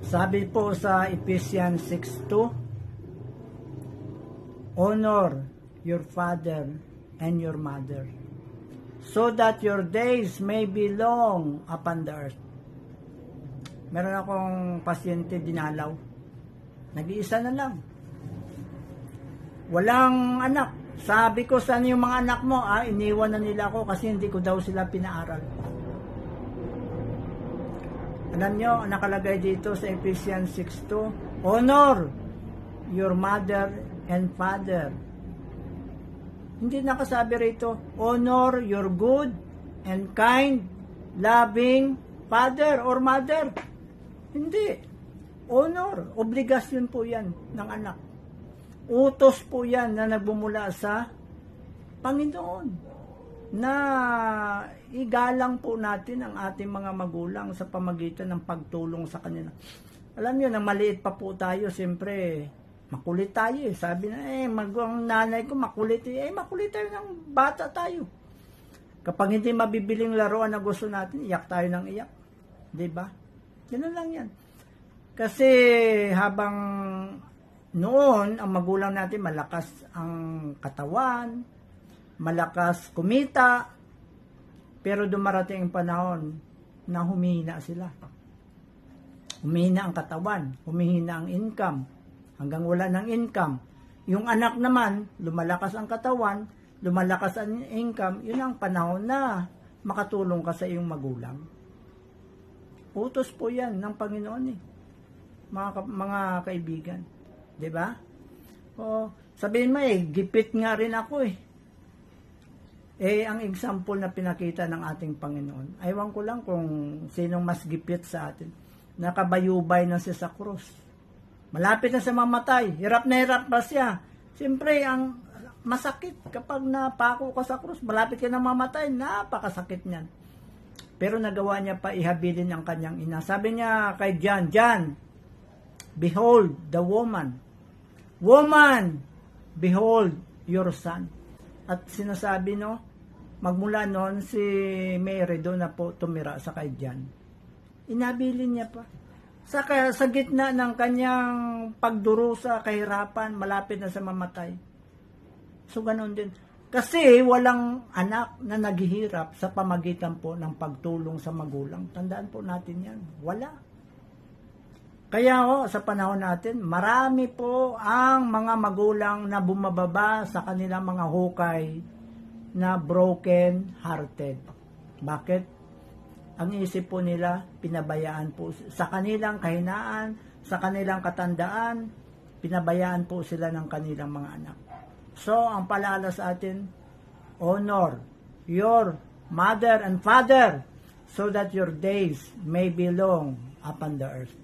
Sabi po sa Ephesians 6:2, honor your father and your mother, so that your days may be long upon the earth. Meron akong pasyente dinalaw. Nag-iisa na lang. Walang anak. Sabi ko, saan yung mga anak mo? Iniwan na nila ako kasi hindi ko daw sila pinaaral. Alam nyo, nakalagay dito sa Ephesians 6:2, honor your mother and father. Hindi nakasabi rito, honor your good and kind, loving father or mother. Hindi. Honor, obligasyon po yan ng anak. Utos po yan na nagbumula sa Panginoon, na igalang po natin ang ating mga magulang sa pamagitan ng pagtulong sa kanila. Alam nyo, nang maliit pa po tayo, siyempre, makulit tayo. Sabi na, ang nanay ko makulit. Makulit tayo ng bata tayo. Kapag hindi mabibiling laruan na gusto natin, iyak tayo ng iyak. Diba? Ganun lang yan. Kasi habang noon, ang magulang natin malakas ang katawan, malakas kumita, pero dumarating ang panahon na humihina sila. Humihina ang katawan, humihina ang income, hanggang wala ng income. Yung anak naman, lumalakas ang katawan, lumalakas ang income, yun ang panahon na makatulong ka sa iyong magulang. Utos po yan ng Panginoon mga kaibigan. Diba? O, sabihin mo gipit nga rin ako ang example na pinakita ng ating Panginoon. Aywan ko lang kung sinong mas gipit sa atin. Nakabayubay na siya sa krus. Malapit na sa mamatay. Hirap na hirap pa siya. Siyempre, ang masakit kapag napako ka sa krus, malapit ka na mamatay, napakasakit niyan. Pero nagawa niya pa ihabilin ang kanyang ina. Sabi niya kay John, behold the woman. Woman, behold your son. At sinasabi magmula noon si Mary doon na po tumira sa kay John. Inabilin niya pa. Sa gitna ng kanyang pagdurusa, kahirapan, malapit na sa mamatay. So ganoon din. Kasi walang anak na naghihirap sa pamagitan po ng pagtulong sa magulang. Tandaan po natin yan. Wala. Kaya sa panahon natin, marami po ang mga magulang na bumababa sa kanilang mga hukay na broken hearted. Bakit? Ang isip po nila, pinabayaan po sa kanilang kahinaan, sa kanilang katandaan, pinabayaan po sila ng kanilang mga anak. So, ang paalala sa atin, honor your mother and father so that your days may be long upon the earth.